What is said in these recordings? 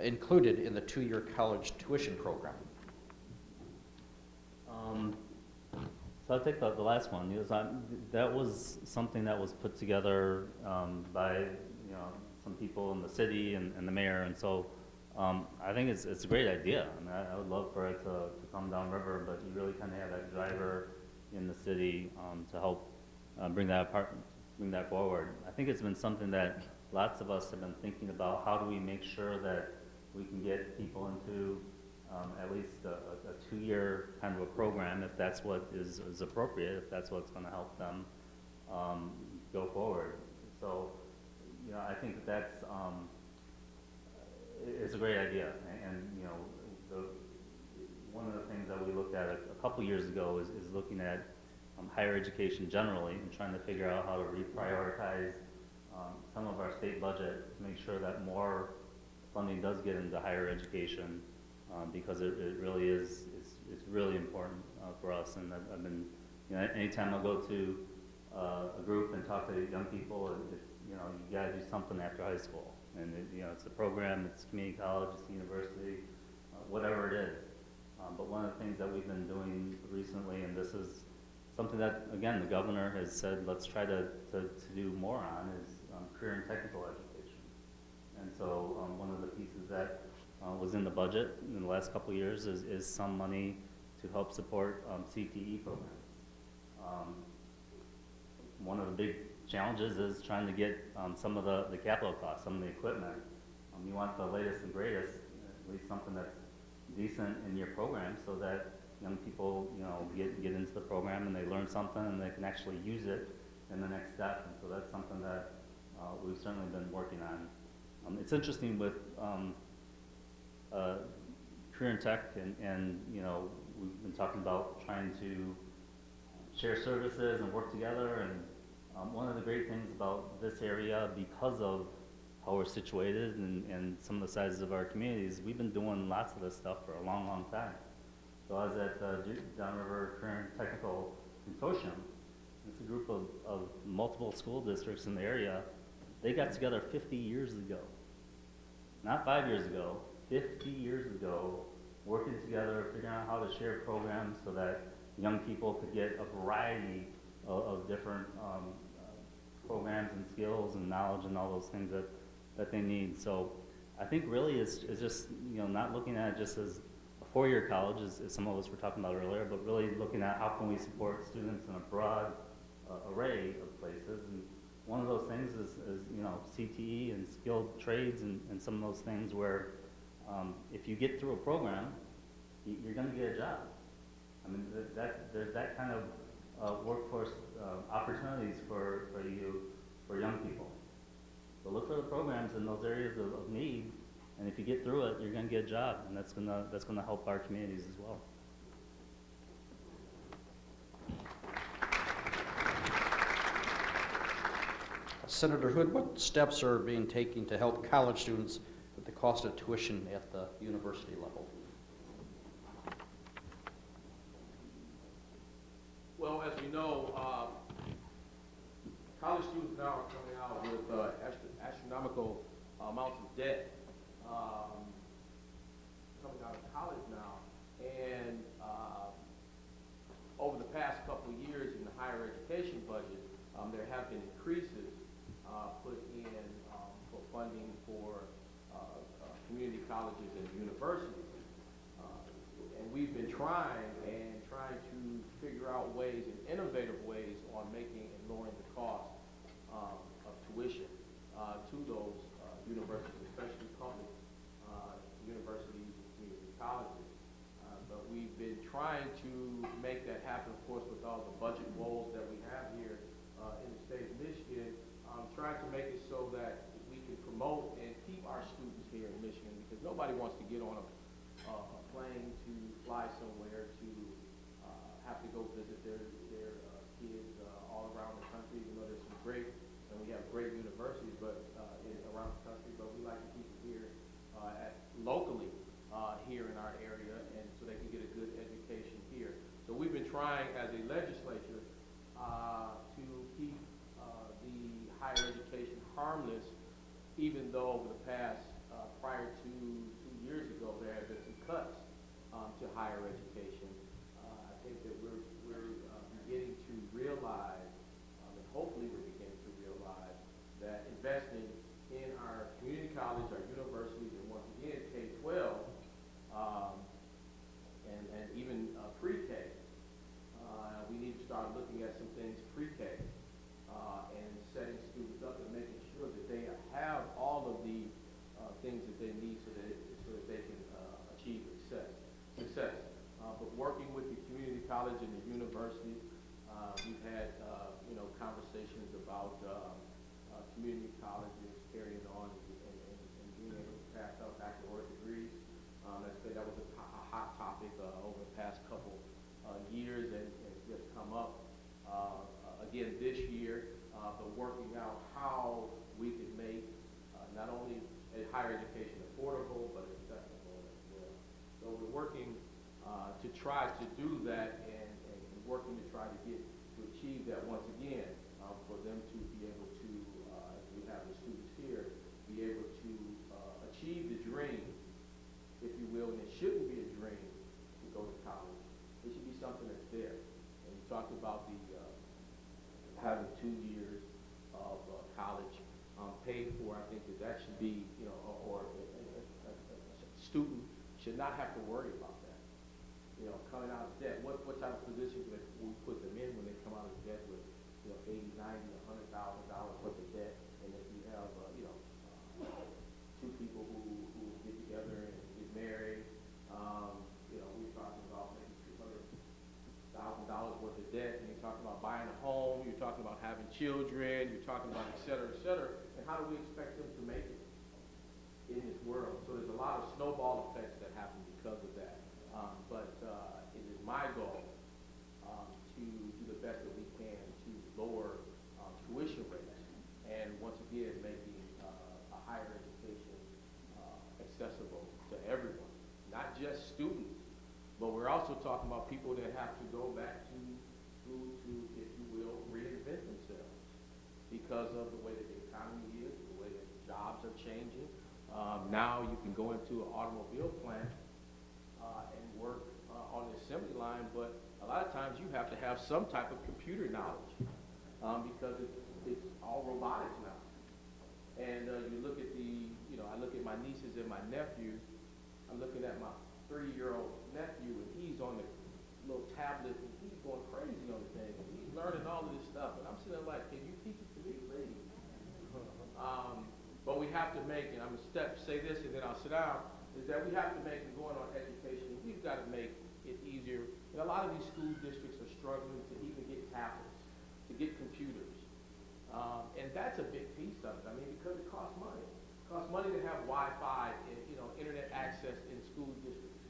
included in the two-year college tuition program? So I'll take the last one. That was something that was put together by some people in the city and the mayor, and so I think it's a great idea. I mean, I would love for it to come downriver, but you really kind of have that driver in the city to help bring that forward. I think it's been something that lots of us have been thinking about. How do we make sure that we can get people into at least a two-year kind of a program, if that's what is appropriate, if that's what's going to help them go forward. So, I think that's it's a great idea, and one of the things that we looked at a couple years ago is looking at higher education generally and trying to figure out how to reprioritize some of our state budget to make sure that more funding does get into higher education. Because it really is, it's really important for us. And I've been, anytime I go to a group and talk to young people, it's, you gotta do something after high school. And it's a program, it's community college, it's university, whatever it is. But one of the things that we've been doing recently, and this is something that, again, the governor has said, let's try to do more on, is career and technical education. And so one of the pieces that was in the budget in the last couple of years is some money to help support CTE programs. One of the big challenges is trying to get some of the capital costs, some of the equipment. You want the latest and greatest, at least something that's decent in your program, so that young people get into the program and they learn something and they can actually use it in the next step. And so that's something that we've certainly been working on. It's interesting with career and tech, and we've been talking about trying to share services and work together. And one of the great things about this area, because of how we're situated and some of the sizes of our communities, we've been doing lots of this stuff for a long, long time. So I was at Downriver Career and Technical Consortium. It's a group of multiple school districts in the area. They got together 50 years ago, not 5 years ago. 50 years ago, working together, figuring out how to share programs so that young people could get a variety of different programs and skills and knowledge and all those things that they need. So I think really it's just not looking at it just as a four-year college, as some of us were talking about earlier, but really looking at how can we support students in a broad array of places. And one of those things is CTE and skilled trades and some of those things where if you get through a program, you're going to get a job. I mean, there's that kind of workforce opportunities for young people. So look for the programs in those areas of need, and if you get through it, you're going to get a job, and that's going to help our communities as well. Senator Hood, what steps are being taken to help college students with the cost of tuition at the university level? Well, as we know, college students now are coming out with astronomical amounts of debt coming out of college now. And over the past couple of years in the higher education budget, there have been increases put in for funding for community colleges and universities. And we've been trying to figure out ways and innovative ways on making and lowering the cost of tuition to those universities, especially public universities and community colleges. But we've been trying to make that happen, of course, with all the budget woes that we have here in the state of Michigan, trying to make it so that we can promote and keep our students here in Michigan, because nobody wants to get on a plane to fly somewhere to have to go visit their kids all around the country. Even though there's some great, and we have great universities, but around the country, but we like to keep it here locally here in our area, and so they can get a good education here. So we've been trying as a legislature to keep the higher education harmless, even though over the past prior to college and the university. We've had, conversations about community colleges carrying on and being able to pass out baccalaureate degrees. That was a hot topic over the past couple years, and it's just come up again this year, but working out how we can make not only higher education affordable, but accessible as well. So we're working to try to do that, and working to try to achieve that once again, for them to be able to, as we have the students here, be able to achieve the dream, if you will. And it shouldn't be a dream to go to college. It should be something that's there. And you talked about the having 2 years of college paid for. I think that should be, or a student should not have to worry about that. Coming out of debt, what type of positions would we put them in when they come out of debt with, $80, $90, $100,000 worth of debt? And if you have, two people who get together and get married, we're talking about maybe $200,000 worth of debt, and you're talking about buying a home, you're talking about having children, you're talking about et cetera, and how do we expect them to make it in this world? So there's a lot of snowball effects that happen because of that. But it is my goal to do the best that we can to lower tuition rates, and once again making a higher education accessible to everyone, not just students, but we're also talking about people that have to go back to school to, if you will, reinvent themselves because of the way that the economy is, the way that jobs are changing. Now you can go into an automobile plant and work on the assembly line, but a lot of times you have to have some type of computer knowledge because it's all robotics now. And you look at I look at my nieces and my nephews. I'm looking at my 3-year-old nephew, and he's on the little tablet, and he's going crazy on the thing, and he's learning all of this stuff. And I'm sitting there like, can you teach it to me, please? But we have to make, and I'm going to say this, and then I'll sit down, is that we have to make, and going on education, we've got to make it easier. And a lot of these school districts are struggling to even get tablets, to get computers. And that's a big piece of it. I mean, because it costs money. It costs money to have Wi-Fi and, internet access in school districts.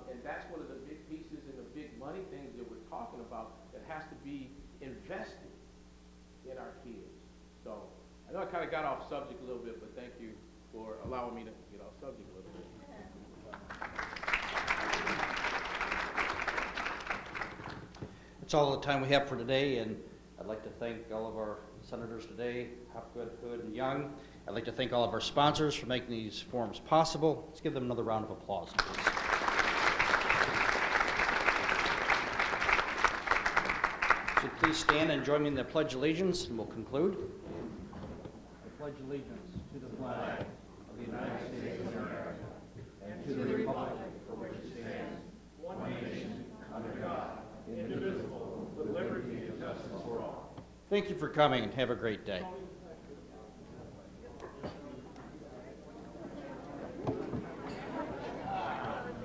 And that's one of the big pieces and the big money things that we're talking about that has to be invested in our kids. So I know I kind of got off subject a little bit, but thank you for allowing me to get off subject a little bit. That's all the time we have for today, and I'd like to thank all of our senators today, Hopgood, Hood, and Young. I'd like to thank all of our sponsors for making these forums possible. Let's give them another round of applause, please. So please stand and join me in the Pledge of Allegiance, and we'll conclude. I pledge allegiance to the flag of the United States of America and to the republic for which it stands, one nation, under God, indivisible, with liberty and justice for all. Thank you for coming, and have a great day.